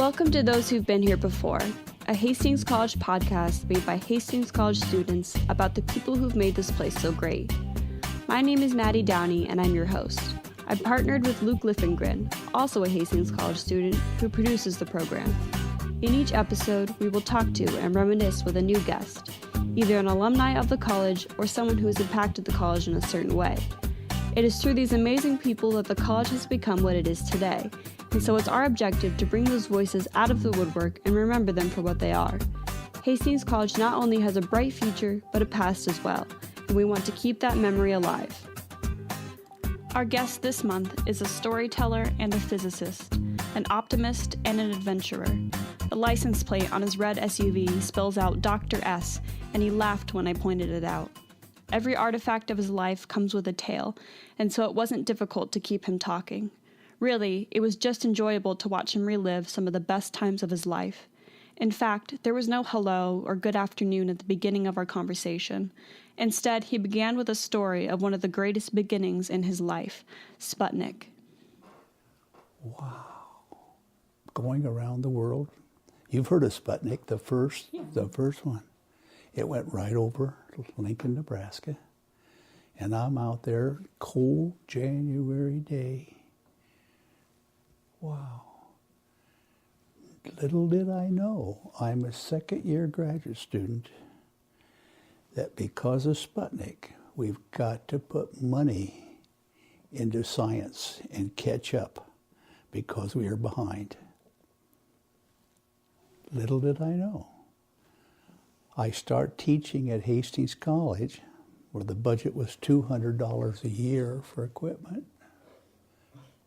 Welcome to Those Who've Been Here Before, a Hastings College podcast made by Hastings College students about the people who've made this place so great. My name is Maddie Downie, and I'm your host. I'm partnered with Luke Liffengren, also a Hastings College student, who produces the program. In each episode, we will talk to and reminisce with a new guest, either an alumni of the college or someone who has impacted the college in a certain way. It is through these amazing people that the college has become what it is today, and so it's our objective to bring those voices out of the woodwork and remember them for what they are. Hastings College not only has a bright future, but a past as well, and we want to keep that memory alive. Our guest this month is a storyteller and a physicist, an optimist and an adventurer. The license plate on his red SUV spells out Dr. S, and he laughed when I pointed it out. Every artifact of his life comes with a tale, and so it wasn't difficult to keep him talking. Really, it was just enjoyable to watch him relive some of the best times of his life. In fact, there was no hello or good afternoon at the beginning of our conversation. Instead, he began with a story of one of the greatest beginnings in his life, Sputnik. Wow. Going around the world. You've heard of Sputnik, the first one. It went right over Lincoln, Nebraska. And I'm out there, cold January day. Wow. Little did I know, I'm a second-year graduate student, that because of Sputnik, we've got to put money into science and catch up because we are behind. Little did I know. I start teaching at Hastings College, where the budget was $200 a year for equipment.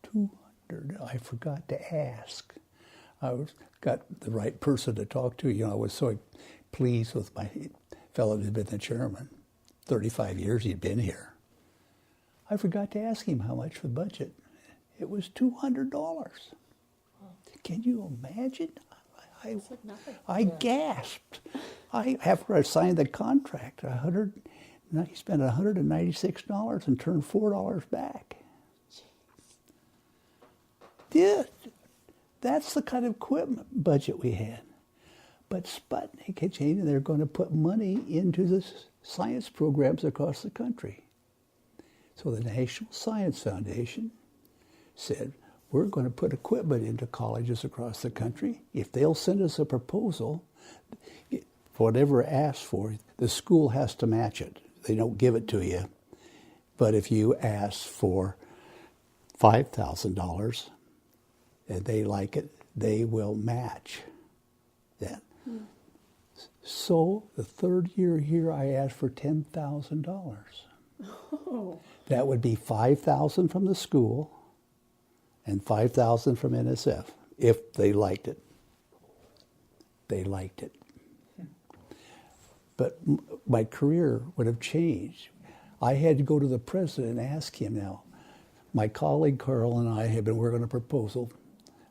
$200. I forgot to ask. Got the right person to talk to. I was so pleased with my fellow who'd been the chairman. 35 years he'd been here. I forgot to ask him how much for the budget. It was $200. Can you imagine? I gasped. After I signed the contract, he spent $196 and turned $4 back. Yeah, that's the kind of equipment budget we had. But Sputnik had changed, and they're going to put money into the science programs across the country. So the National Science Foundation said, we're going to put equipment into colleges across the country. If they'll send us a proposal, whatever asked for, the school has to match it. They don't give it to you. But if you ask for $5,000 and they like it, they will match that. So the third year here, I asked for $10,000. Oh. That would be $5,000 from the school and $5,000 from NSF, if they liked it. They liked it. But my career would have changed. I had to go to the president and ask him now. My colleague Carl and I have been working on a proposal,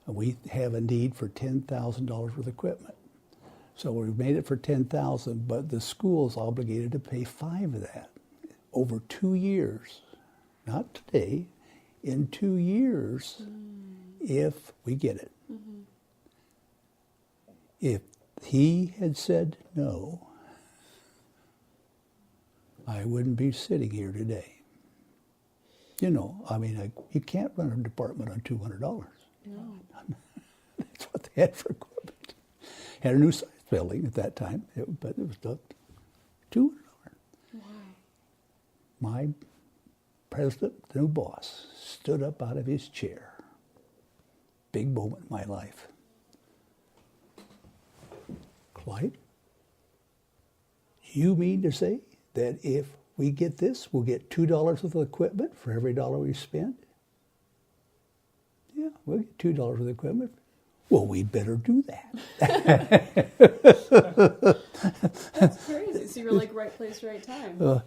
and we have a need for $10,000 worth of equipment. So we've made it for $10,000, but the school is obligated to pay $5,000 of that over 2 years. Not today. In 2 years, if we get it. Mm-hmm. If he had said no, I wouldn't be sitting here today. You can't run a department on $200. No. That's what they had for equipment. Had a new science building at that time, but it was $200. Wow. My president, the new boss, stood up out of his chair. Big moment in my life. Clyde, you mean to say that if we get this, we'll get $2 worth of equipment for every dollar we spend? Yeah, we'll get $2 worth of equipment. Well, we'd better do that. That's crazy. So you were like right place, right time.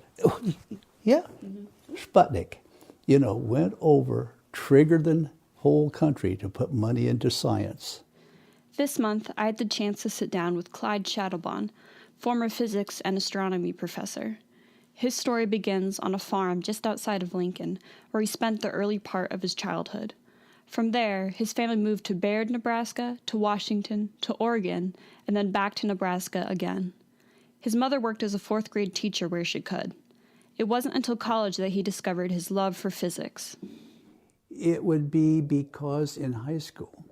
Yeah. Mm-hmm. Sputnik, went over, triggered the whole country to put money into science. This month, I had the chance to sit down with Clyde Shattelbaum, former physics and astronomy professor. His story begins on a farm just outside of Lincoln, where he spent the early part of his childhood. From there, his family moved to Baird, Nebraska, to Washington, to Oregon, and then back to Nebraska again. His mother worked as a fourth-grade teacher where she could. It wasn't until college that he discovered his love for physics. It would be because in high school,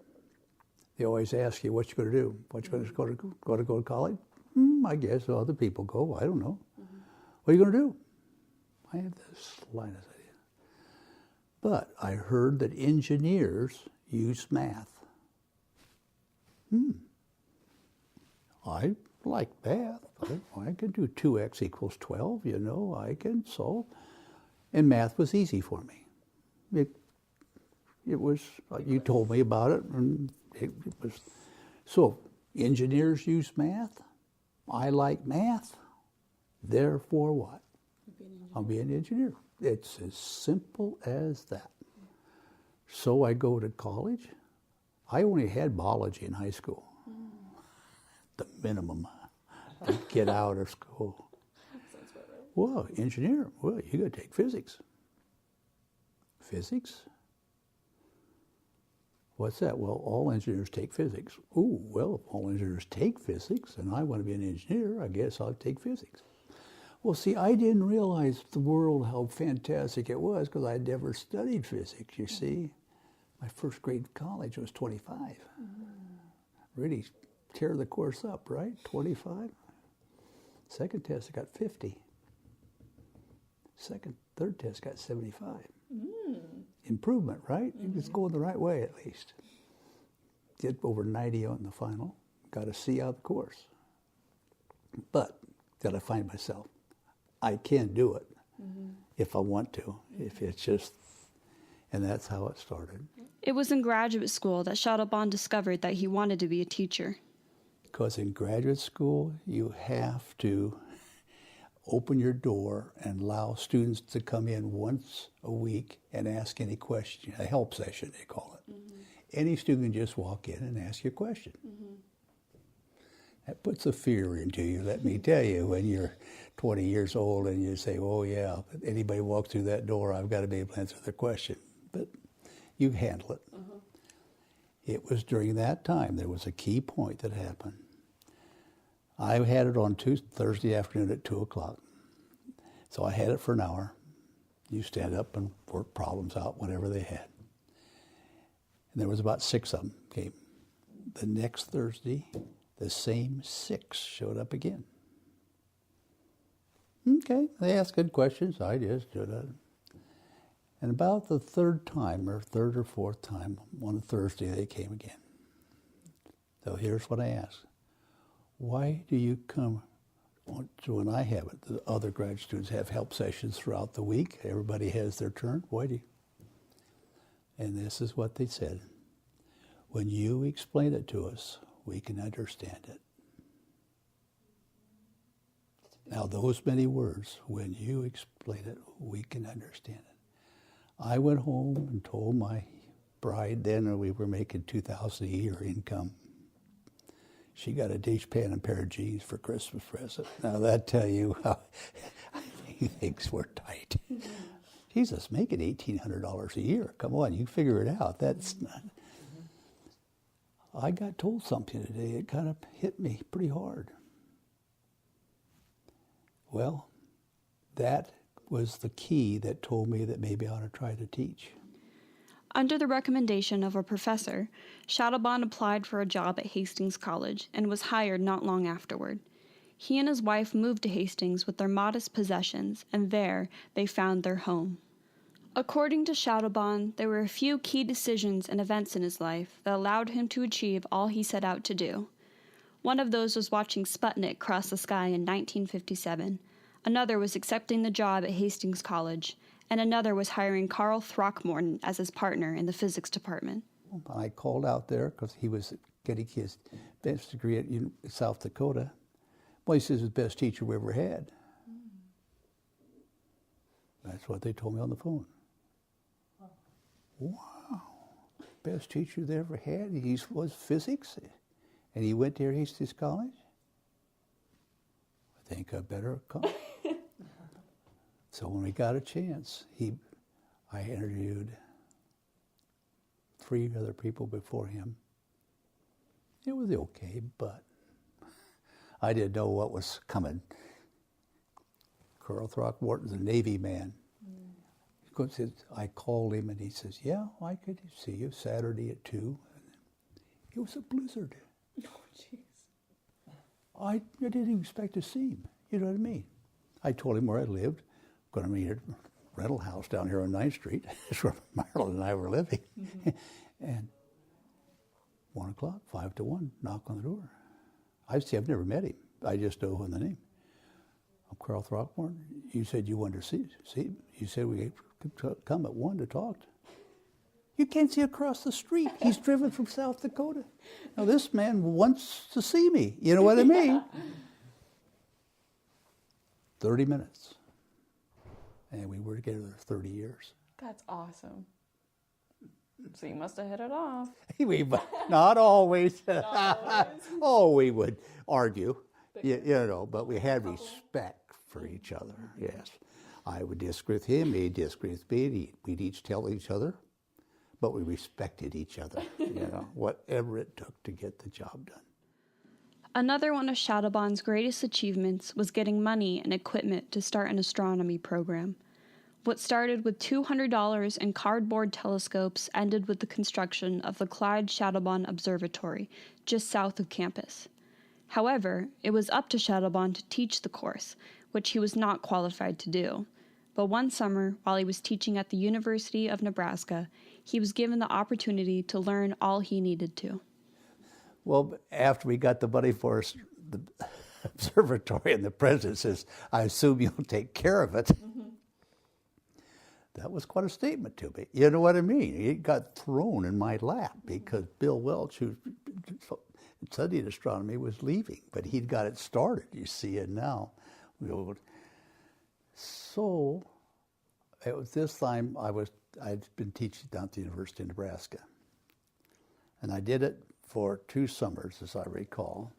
they always ask you, what you going to do? What you going to go to college? I guess other people go. I don't know. Mm-hmm. What are you going to do? I have the slightest idea. But I heard that engineers use math. I like math. I can do 2x equals 12, I can solve. And math was easy for me. It was, you told me about it, and it was. So, engineers use math. I like math. Therefore what? I'll be an engineer. It's as simple as that. So I go to college. I only had biology in high school. The minimum to get out of school. Sounds about right. Well, engineer, you got to take physics. Physics? What's that? Well, all engineers take physics. Ooh, well, if all engineers take physics and I want to be an engineer, I guess I'll take physics. Well, see, I didn't realize the world, how fantastic it was, because I'd never studied physics, you see. My first grade college was 25. Really tear the course up, right? 25. Second test, I got 50. Third test, got 75. Improvement, right? It's going the right way, at least. Did over 90 on the final. Got a C out of the course. But, did I find myself? I can do it if I want to, if it's just, and that's how it started. It was in graduate school that Sachtleben discovered that he wanted to be a teacher. Because in graduate school, you have to open your door and allow students to come in once a week and ask any question, a help session, they call it. Any student can just walk in and ask you a question. That puts a fear into you, let me tell you, when you're 20 years old and you say, oh yeah, if anybody walks through that door, I've got to be able to answer their question. But you handle it. It was during that time, there was a key point that happened. I had it on Thursday afternoon at 2 o'clock. So I had it for an hour. You stand up and work problems out, whatever they had. And there was about 6 of them came. The next Thursday, the same 6 showed up again. Okay, they asked good questions. I just did it. And about the third or fourth time, one Thursday, they came again. So here's what I asked. Why do you come to when I have it? The other grad students have help sessions throughout the week. Everybody has their turn. Why do you? And this is what they said. When you explain it to us, we can understand it. Now, those many words, when you explain it, we can understand it. I went home and told my bride then, we were making $2,000 a year income. She got a dish pan and a pair of jeans for Christmas present. Now, that tell you how things were tight. Jesus, making $1,800 a year. Come on, you figure it out. That's not... I got told something today. It kind of hit me pretty hard. Well, that was the key that told me that maybe I ought to try to teach. Under the recommendation of a professor, Sachtleben applied for a job at Hastings College and was hired not long afterward. He and his wife moved to Hastings with their modest possessions, and there they found their home. According to Sachtleben, there were a few key decisions and events in his life that allowed him to achieve all he set out to do. One of those was watching Sputnik cross the sky in 1957. Another was accepting the job at Hastings College, and another was hiring Carl Throckmorton as his partner in the physics department. I called out there because he was getting his bachelor's degree at South Dakota. Well, he says, the best teacher we ever had. That's what they told me on the phone. Wow. Best teacher they ever had. He was physics, and he went to Hastings College. I think I better come. So when we got a chance, I interviewed 3 other people before him. It was okay, but I didn't know what was coming. Carl Throckmorton's a Navy man. I called him and he says, yeah, I could see you Saturday at 2. It was a blizzard. Oh, jeez. I didn't expect to see him. You know what I mean? I told him where I lived. Going to meet at a rental house down here on 9th Street. That's where Marilyn and I were living. Mm-hmm. And 1 o'clock, 5 to 1, knock on the door. I've never met him. I just know the name. I'm Carl Throckmorton. You said you wanted to see. You said we could come at 1 to talk. You can't see across the street. He's driven from South Dakota. Now this man wants to see me. You know what I mean? 30 minutes. And we were together 30 years. That's awesome. So you must have hit it off. Not always. Not always. Oh, we would argue, but we had respect for each other, yes. I would disagree with him, he'd disagree with me, we'd each tell each other, but we respected each other, whatever it took to get the job done. Another one of Schtleben's greatest achievements was getting money and equipment to start an astronomy program. What started with $200 and cardboard telescopes ended with the construction of the Clyde Schtleben Observatory, just south of campus. However, it was up to Schtleben to teach the course, which he was not qualified to do. But one summer, while he was teaching at the University of Nebraska, he was given the opportunity to learn all he needed to. Well, after we got the money for the observatory, and the president says, I assume you'll take care of it. Mm-hmm. That was quite a statement to me. You know what I mean? It got thrown in my lap because Bill Welch, who studied astronomy, was leaving, but he'd got it started, you see, and now. So, it was this time I'd been teaching down at the University of Nebraska. And I did it for 2 summers, as I recall.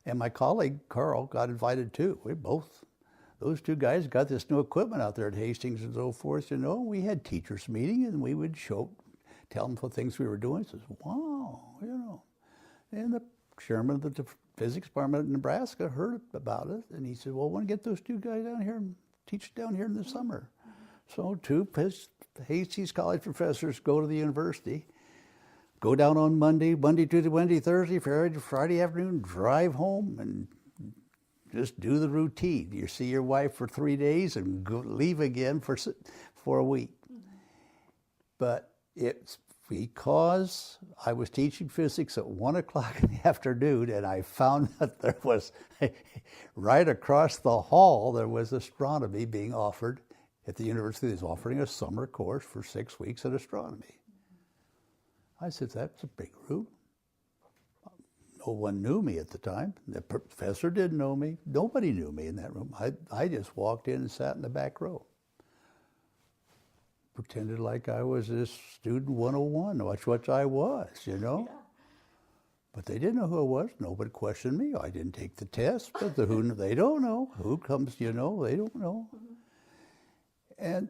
And my colleague, Carl, got invited too. Those 2 guys got this new equipment out there at Hastings and so forth, We had teachers meeting and we would tell them for things we were doing. He says, wow, And the chairman of the physics department in Nebraska heard about it, and he said, well, I want to get those 2 guys down here and teach down here in the summer. So 2 Hastings College professors go to the university, go down on Monday, Tuesday, Wednesday, Thursday, Friday afternoon, drive home, and just do the routine. You see your wife for 3 days and leave again for a week. Mm-hmm. But it's because I was teaching physics at 1 o'clock in the afternoon, and I found that there was, right across the hall, there was astronomy being offered at the university. They was offering a summer course for 6 weeks in astronomy. I said, that's a big room. No one knew me at the time. The professor didn't know me. Nobody knew me in that room. I just walked in and sat in the back row. Pretended like I was this student 101, which I was, Yeah. But they didn't know who I was. Nobody questioned me. I didn't take the test, but they don't know. Who comes, they don't know. Mm-hmm. And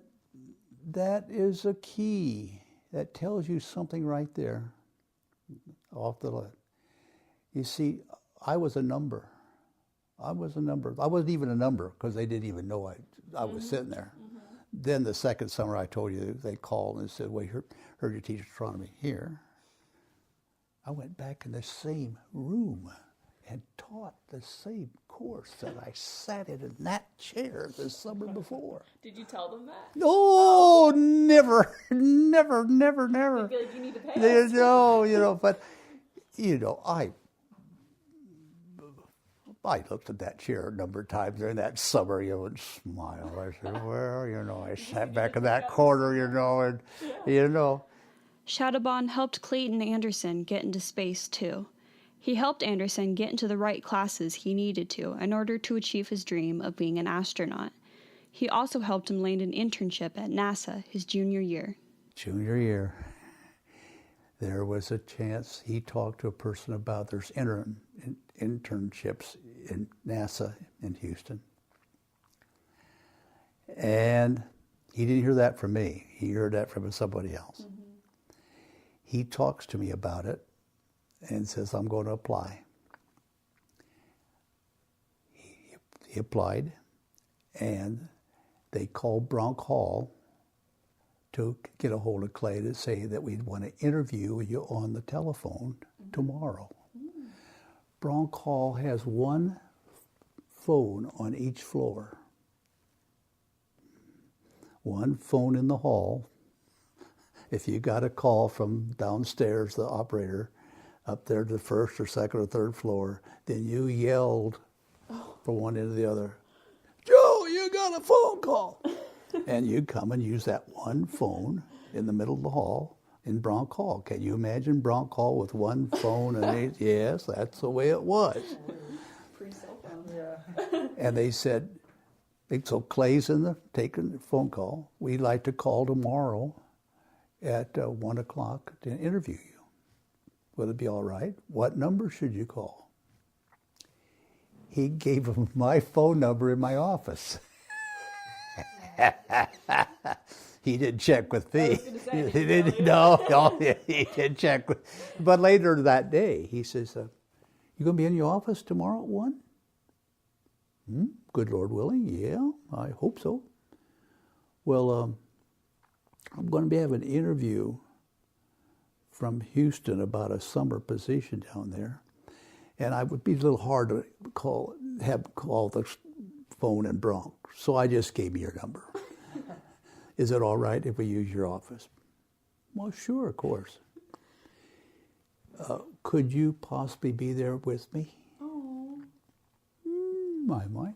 that is a key. That tells you something right there off the left. You see, I was a number. I wasn't even a number because they didn't even know I was sitting there. Mm-hmm. Then the second summer I told you, they called and said, well, heard you teach astronomy here. I went back in the same room and taught the same course that I sat in that chair the summer before. Did you tell them that? No, never. I feel like you need to pay us. No, but, I looked at that chair a number of times during that summer, and smiled. I said, well, I sat back in that corner, and. Schtleben helped Clayton Anderson get into space, too. He helped Anderson get into the right classes he needed to in order to achieve his dream of being an astronaut. He also helped him land an internship at NASA his junior year. Junior year, there was a chance he talked to a person about there's internships in NASA in Houston. And he didn't hear that from me. He heard that from somebody else. Mm-hmm. He talks to me about it and says, I'm going to apply. He applied, and they called Bronx Hall to get a hold of Clay to say that we'd want to interview you on the telephone tomorrow. Bronx Hall has one phone on each floor. One phone in the hall. If you got a call from downstairs, the operator, up there to the first or second or third floor, then you yelled from one end to the other, Joe, you got a phone call. And you'd come and use that one phone in the middle of the hall in Bronx Hall. Can you imagine Bronx Hall with one phone? And yes, that's the way it was. Pre-cell phone. Yeah. And they said, so Clay's taking the phone call. We'd like to call tomorrow at 1 o'clock to interview you. Will it be all right? What number should you call? He gave him my phone number in my office. He didn't check with me. He didn't he didn't check with. But later that day, he says, "You gonna be in your office tomorrow at 1? Good Lord willing, yeah, I hope so. Well, I'm going to be having an interview from Houston about a summer position down there, and I would be a little hard to call the phone in Bronx, so I just gave you your number. Is it all right if we use your office? Well, sure, of course. Could you possibly be there with me? Oh. My.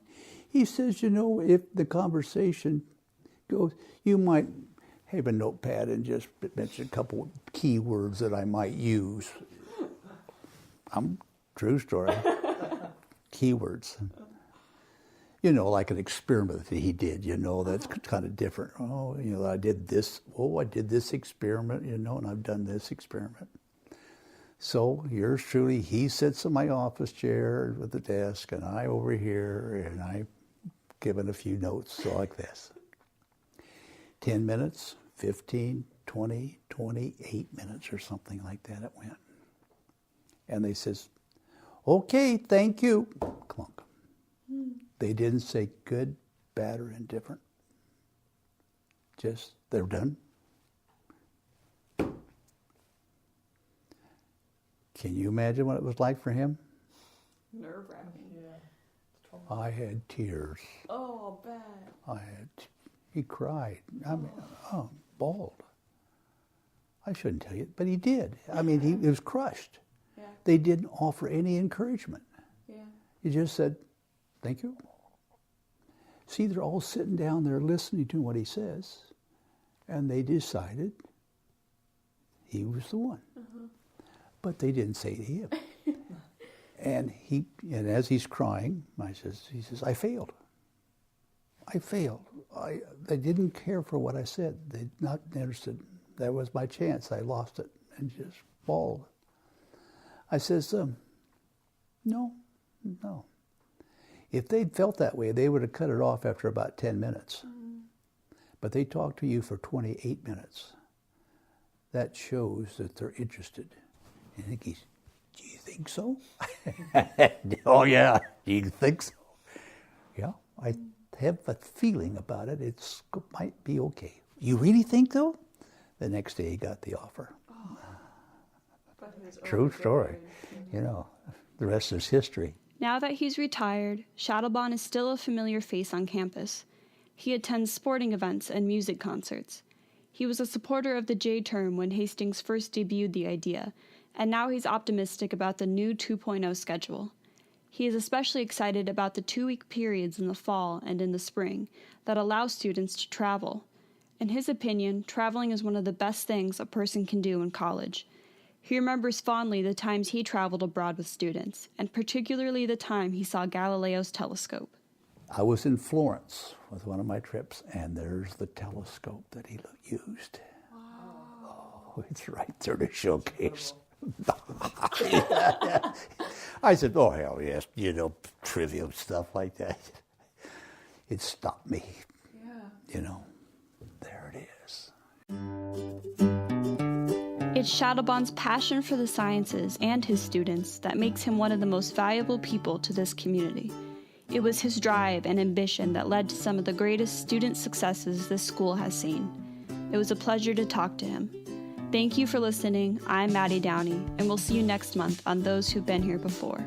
He says, if the conversation goes, you might have a notepad and just mention a couple key words that I might use. True story. Keywords. Like an experiment that he did, that's kind of different. I did this. I did this experiment, and I've done this experiment. So yours truly, he sits in my office chair with the desk, and I over here, and I given a few notes like this. 10 minutes, 15, 20, 28 minutes or something like that it went. And they says, okay, thank you. Clunk. They didn't say good, bad, or indifferent. Just, they're done. Can you imagine what it was like for him? Nerve-wracking. Yeah. I had tears. Oh, bad. He cried. Bawled. I shouldn't tell you, but he did. He was crushed. Yeah. They didn't offer any encouragement. Yeah. He just said, thank you. See, they're all sitting down there listening to what he says, and they decided he was the one. Uh-huh. But they didn't say to him. And as he's crying, he says, I failed. They didn't care for what I said. They're not interested. That was my chance. I lost it and just bawled. I says, no. If they'd felt that way, they would have cut it off after about 10 minutes. But they talked to you for 28 minutes. That shows that they're interested. And I think do you think so? Oh, yeah. Do you think so? Yeah, I have a feeling about it. It might be okay. You really think, though? The next day he got the offer. Oh. True story. The rest is history. Now that he's retired, Sachtleben is still a familiar face on campus. He attends sporting events and music concerts. He was a supporter of the J term when Hastings first debuted the idea, and now he's optimistic about the new 2.0 schedule. He is especially excited about the 2-week periods in the fall and in the spring that allow students to travel. In his opinion, traveling is one of the best things a person can do in college. He remembers fondly the times he traveled abroad with students, and particularly the time he saw Galileo's telescope. I was in Florence with one of my trips, and there's the telescope that he used. Wow. Oh, it's right there to showcase. I said, oh, hell yes, trivial stuff like that. It stopped me. Yeah. There it is. It's Sachtlebon's passion for the sciences and his students that makes him one of the most valuable people to this community. It was his drive and ambition that led to some of the greatest student successes this school has seen. It was a pleasure to talk to him. Thank you for listening. I'm Maddie Downie, and we'll see you next month on Those Who've Been Here Before.